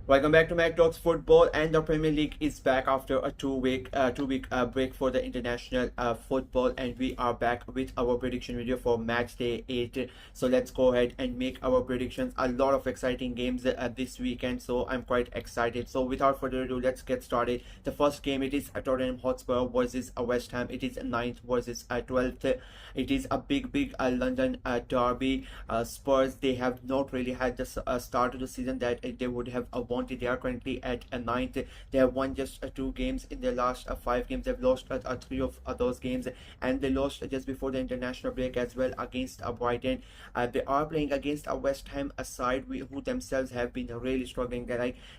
Welcome back to Mac Talks Football, and the Premier League is back after a two week break for the international football, and we are back with our prediction video for Match Day 8. So let's go ahead and make our predictions. A lot of exciting games this weekend, so I'm quite excited. So without further ado, let's get started. The first game, it is Tottenham Hotspur versus West Ham. It is ninth versus 12th. It is a big London derby. Spurs, they have not really had the start of the season that they would have wanted. They are currently at a ninth. They have won just two games in their last five games. They've lost three of those games, and they lost just before the international break as well against Brighton. They are playing against a West Ham side who themselves have been really struggling.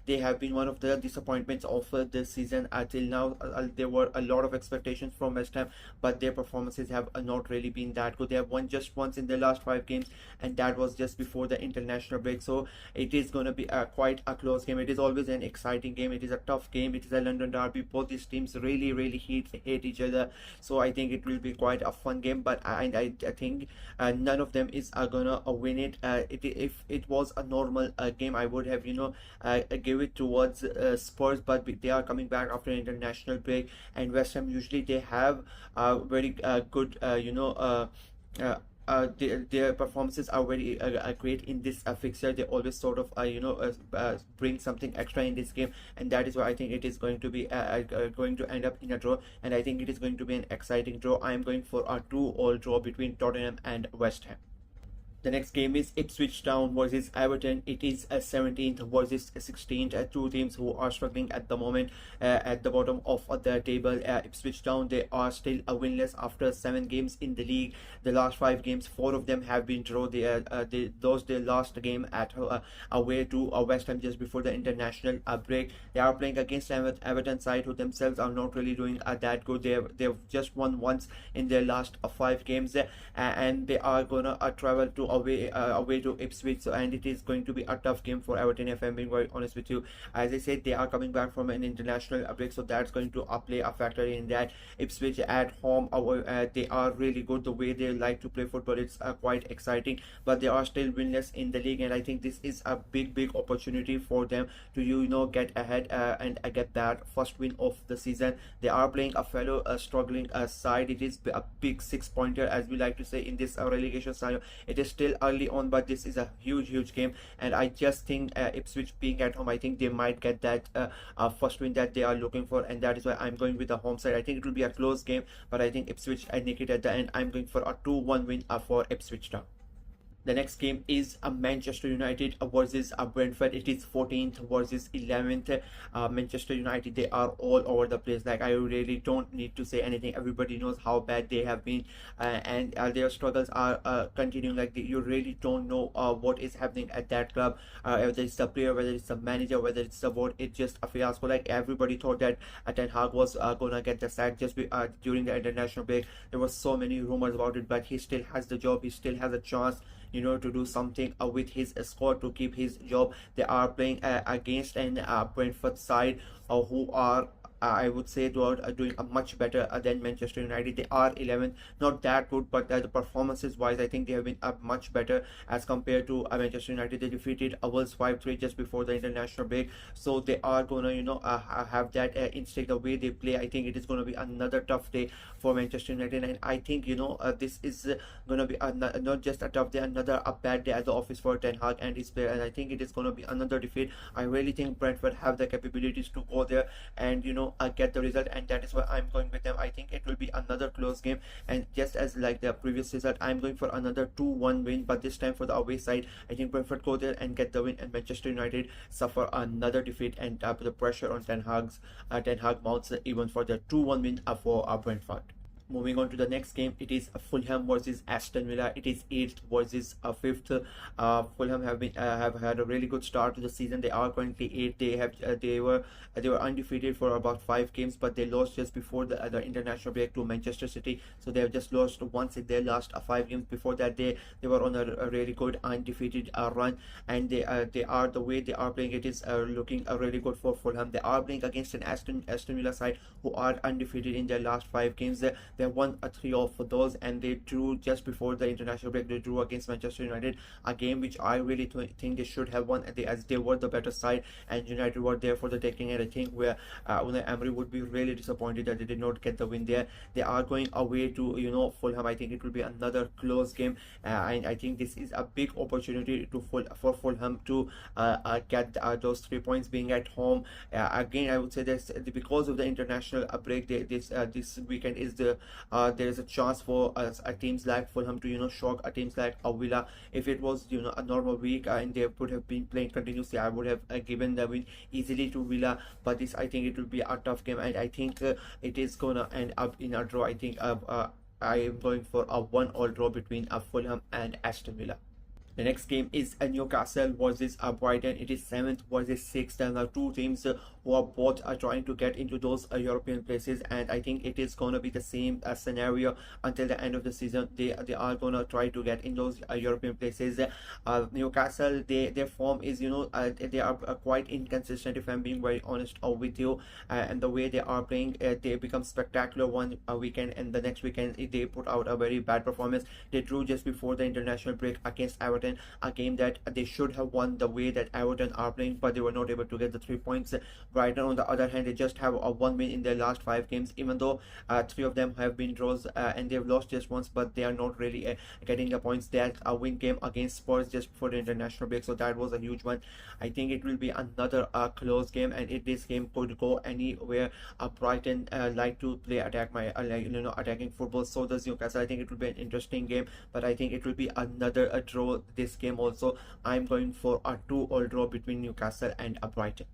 They have been one of the disappointments of this season till now. There were a lot of expectations from West Ham, but their performances have not really been that good. They have won just once in their last five games, and that was just before the international break. So it is going to be quite a close game. It is always an exciting game. It is a tough game. It is a London derby. Both these teams really hate each other. So I think it will be quite a fun game. But I think none of them is gonna win it. If it was a normal game, I would have give it towards Spurs. But they are coming back after an international break, and West Ham usually they have very good their performances are very great in this fixture. They always sort of bring something extra in this game, and that is why I think it is going to be going to end up in a draw, and I think it is going to be an exciting draw. I am going for a 2-all draw between Tottenham and West Ham. The next game is Ipswich Town versus Everton. It is a 17th versus 16th. Two teams who are struggling at the moment at the bottom of the table. Ipswich Town, they are still winless after 7 games in the league. The last 5 games, 4 of them have been draw. They lost their last game at away to West Ham just before the international break. They are playing against Everton side who themselves are not really doing that good. They've just won once in their last 5 games, and they are gonna travel to away to Ipswich. So, and it is going to be a tough game for Everton, if I'm being very honest with you. As I said, they are coming back from an international break, so that's going to play a factor in that. Ipswich at home, they are really good. The way they like to play football, it's quite exciting, but they are still winless in the league, and I think this is a big opportunity for them to get ahead and get that first win of the season. They are playing a fellow struggling side. It is a big 6-pointer, as we like to say in this relegation scenario. It is still early on, but this is a huge game, and I just think Ipswich being at home, I think they might get that first win that they are looking for, and that is why I'm going with the home side. I think it will be a close game, but I think Ipswich nick it at the end. I'm going for a 2-1 win for Ipswich Town. The next game is Manchester United versus Brentford. It is 14th versus 11th. Manchester United, they are all over the place. Like, I really don't need to say anything. Everybody knows how bad they have been, and their struggles are continuing. Like, you really don't know what is happening at that club. Whether it's the player, whether it's the manager, whether it's the board, it's just a fiasco. Like, everybody thought that Ten Hag was gonna get the sack just during the international break. There were so many rumors about it, but he still has the job. He still has a chance to do something with his squad to keep his job. They are playing against an Brentford side who are I would say they are doing a much better than Manchester United. They are 11th, not that good, but the performances wise, I think they have been much better as compared to Manchester United. They defeated Wolves 5-3 just before the international break, so they are gonna have that instinct the way they play. I think it is gonna be another tough day for Manchester United, and I think this is gonna be not just a tough day, another a bad day at the office for Ten Hag and his player, and I think it is gonna be another defeat. I really think Brentford have the capabilities to go there and get the result, and that is why I'm going with them. I think it will be another close game, and just as like the previous result, I'm going for another 2-1 win, but this time for the away side. I think Brentford go there and get the win, and Manchester United suffer another defeat, and the pressure on Ten Hag mounts even for the 2-1 win for Brentford. Moving on to the next game, it is Fulham versus Aston Villa. It is 8th versus 5th. Fulham have had a really good start to the season. They are currently 8th. They were undefeated for about 5 games, but they lost just before the international break to Manchester City. So they have just lost once in their last 5 games. Before that, they were on a really good undefeated run, and they are the way they are playing. It is looking really good for Fulham. They are playing against an Aston Villa side who are undefeated in their last 5 games. They won three of those, and they drew just before the international break. They drew against Manchester United, a game which I really think they should have won, as they were the better side, and United were there for the taking. And I think where Unai Emery would be really disappointed that they did not get the win there. They are going away to Fulham. I think it will be another close game, and I think this is a big opportunity for Fulham to get those 3 points being at home. Again, I would say this because of the international break. This weekend is there is a chance for teams like Fulham to shock teams like Villa. If it was a normal week and they would have been playing continuously, I would have given the win easily to Villa. But this, I think it will be a tough game, and I think it is gonna end up in a draw. I think I am going for a 1-1 draw between Fulham and Aston Villa. The next game is Newcastle versus Brighton. It is 7th versus 6th, and the two teams who are both trying to get into those European places. And I think it is going to be the same scenario until the end of the season. They are going to try to get in those European places. Newcastle, their form is they are quite inconsistent, if I'm being very honest with you. And the way they are playing, they become spectacular one weekend, and the next weekend they put out a very bad performance. They drew just before the international break against Everton, a game that they should have won the way that Everton are playing, but they were not able to get the 3 points. Brighton, on the other hand, they just have a 1 win in their last 5 games, even though 3 of them have been draws, and they've lost just once, but they are not really getting the points. They had a win game against Spurs just before the international break, so that was a huge one. I think it will be another close game, and this game could go anywhere. Brighton like to play attacking football, so does Newcastle. I think it will be an interesting game, but I think it will be another draw this game also. I'm going for a 2-2 draw between Newcastle and Brighton.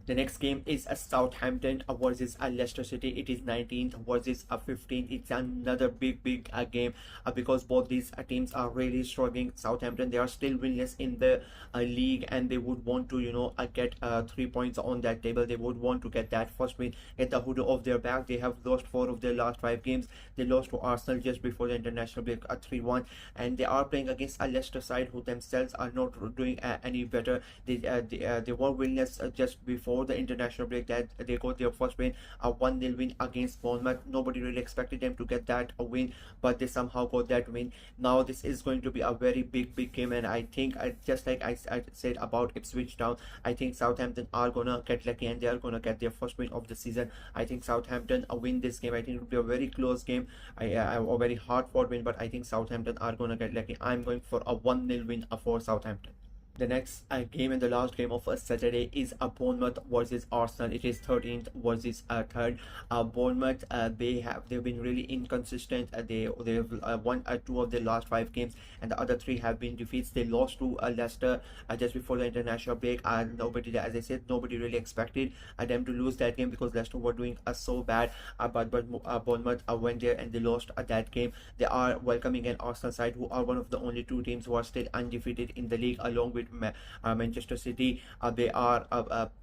The next game is a Southampton versus a Leicester City. It is 19th versus a 15th. It's another big game because both these teams are really struggling. Southampton, they are still winless in the league, and they would want to get 3 points on that table. They would want to get that first win, get the hood off their back. They have lost 4 of their last 5 games. They lost to Arsenal just before the international break, 3-1, and they are playing against a Leicester side who themselves are not doing any better. They were winless just before the international break, that they got their first win, a 1-0 win against Bournemouth. Nobody really expected them to get that win, but they somehow got that win. Now this is going to be a very big game, and I think just like I said about Ipswich Town, I think Southampton are gonna get lucky and they are gonna get their first win of the season. I think Southampton win this game. I think it will be a very close game, a very hard fought win, but I think Southampton are gonna get lucky. I'm going for a 1-0 win for Southampton. The next game and the last game of Saturday is Bournemouth versus Arsenal. It is 13th versus 3rd. Bournemouth, they've been really inconsistent. They've won 2 of their last 5 games, and the other 3 have been defeats. They lost to Leicester just before the international break, and as I said, nobody really expected them to lose that game because Leicester were doing so bad. But Bournemouth went there and they lost that game. They are welcoming an Arsenal side who are one of the only 2 teams who are still undefeated in the league, along with Manchester City. They are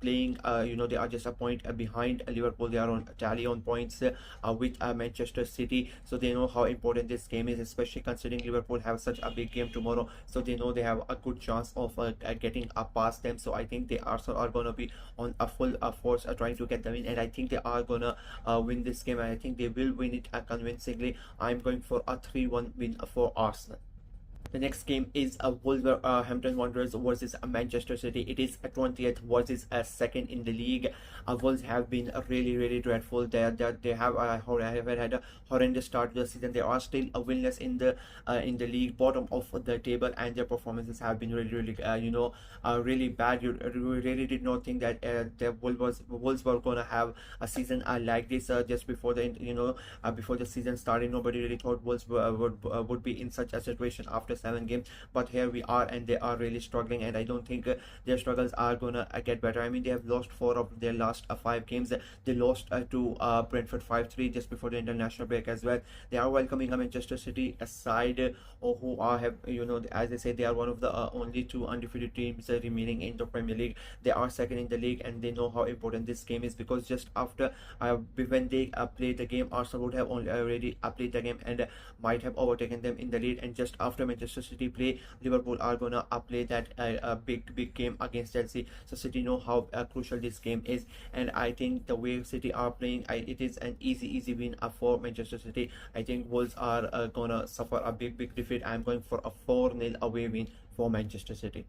playing, they are just a point behind Liverpool. They are on tally on points with Manchester City, so they know how important this game is, especially considering Liverpool have such a big game tomorrow. So they know they have a good chance of getting past them. So I think they also are going to be on a full force trying to get them in, and I think they are going to win this game, and I think they will win it convincingly. I'm going for a 3-1 win for Arsenal. The next game is Wolverhampton Wanderers versus Manchester City. It is 20th versus 2nd in the league. Wolves have been really dreadful. They have had a horrendous start to the season. They are still winless in the league, bottom of the table, and their performances have been really bad. You really did not think that the Wolves were gonna have a season like this just before before the season started. Nobody really thought Wolves would be in such a situation after 7 games, but here we are, and they are really struggling, and I don't think their struggles are gonna get better. I mean, they have lost 4 of their last 5 games. They lost to Brentford 5-3 just before the international break as well. They are welcoming a Manchester City side who have as I say, they are one of the only 2 undefeated teams remaining in the Premier League. They are 2nd in the league, and they know how important this game is, because just after when they played the game, Arsenal would have already played the game and might have overtaken them in the lead, and just after Manchester Manchester City play, Liverpool are gonna play that big game against Chelsea. So City know how crucial this game is, and I think the way City are playing, it is an easy win for Manchester City. I think Wolves are gonna suffer a big defeat. I'm going for a 4-0 away win for Manchester City.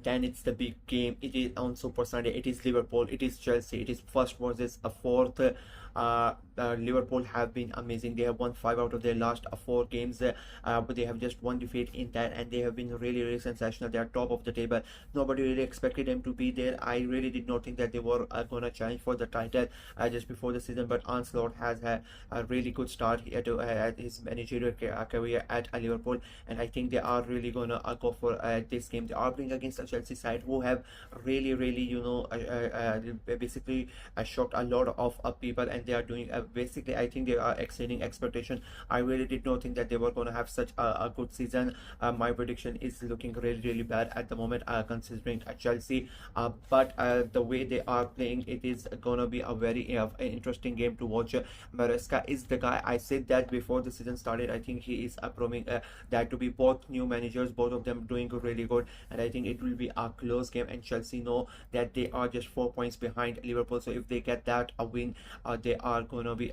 Then it's the big game. It is on Super Sunday. It is Liverpool. It is Chelsea. It is first versus a fourth. Liverpool have been amazing. They have won 5 out of their last 4 games, but they have just one defeat in that, and they have been really sensational. They are top of the table. Nobody really expected them to be there. I really did not think that they were gonna challenge for the title just before the season. But Arne Slot has had a really good start here to his managerial career at Liverpool, and I think they are really gonna go for this game. They are playing against a Chelsea side who have really basically shocked a lot of people, and they are doing basically, I think they are exceeding expectation. I really did not think that they were going to have such a good season. My prediction is looking really bad at the moment, considering Chelsea, but the way they are playing, it is going to be a very interesting game to watch. Maresca is the guy. I said that before the season started. I think he is proving that to be both new managers, both of them doing really good, and I think it will be a close game, and Chelsea know that they are just 4 points behind Liverpool. So if they get that a win, they are gonna be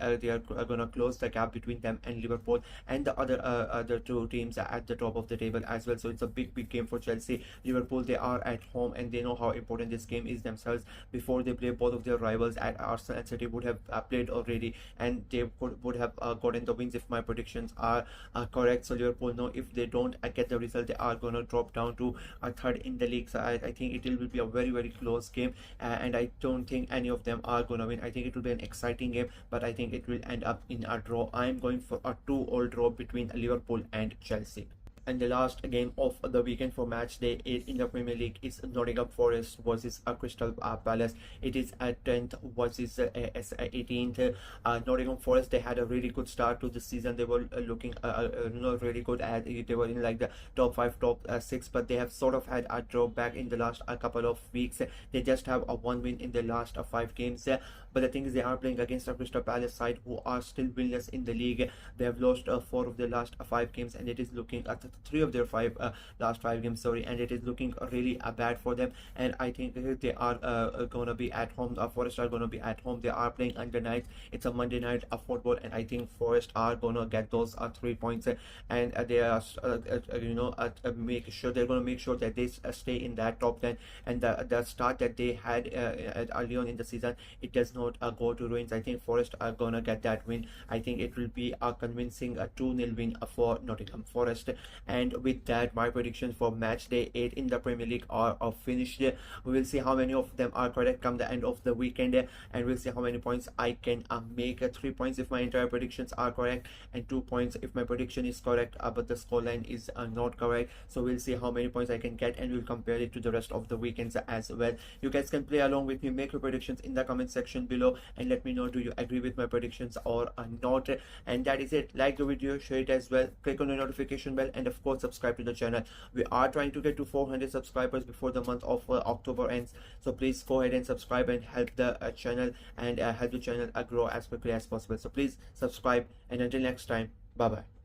gonna close the gap between them and Liverpool and the other two teams at the top of the table as well. So it's a big game for Chelsea. Liverpool, they are at home, and they know how important this game is themselves. Before they play, both of their rivals at Arsenal and City would have played already, and they would have gotten the wins if my predictions are correct. So Liverpool know if they don't get the result, they are gonna drop down to a third in the league. So I think it will be a very close game, and I don't think any of them are gonna win. I think it will be an exciting game, but I think it will end up in a draw. I'm going for a 2-all draw between Liverpool and Chelsea. And the last game of the weekend for match day in the Premier League is Nottingham Forest versus Crystal Palace. It is at 10th versus 18th. Nottingham Forest, they had a really good start to the season. They were looking really good at it. They were in like the top 5, top 6, but they have sort of had a drawback in the last couple of weeks. They just have a 1 win in the last 5 games. But the thing is, they are playing against a Crystal Palace side who are still winless in the league. They have lost 4 of their last 5 games, and it is looking at 3 of their last 5 games, sorry, and it is looking really bad for them. And I think they are gonna be at home. Forest are gonna be at home. They are playing under night. It's a Monday night football, and I think Forest are gonna get those 3 points, and they are make sure they're gonna make sure that they stay in that top 10. And the start that they had early on in the season, it does not go to ruins. I think Forest are gonna get that win. I think it will be a convincing 2-0 win for Nottingham Forest. And with that, my predictions for match day 8 in the Premier League are finished. We will see how many of them are correct come the end of the weekend, and we'll see how many points I can make. 3 points if my entire predictions are correct, and 2 points if my prediction is correct but the scoreline is not correct. So we'll see how many points I can get, and we'll compare it to the rest of the weekends as well. You guys can play along with me, make your predictions in the comment section below, and let me know, do you agree with my predictions or not? And that is it. Like the video, share it as well, click on the notification bell, and of course subscribe to the channel. We are trying to get to 400 subscribers before the month of October ends, so please go ahead and subscribe and help the channel, and help the channel grow as quickly as possible. So please subscribe, and until next time, bye bye.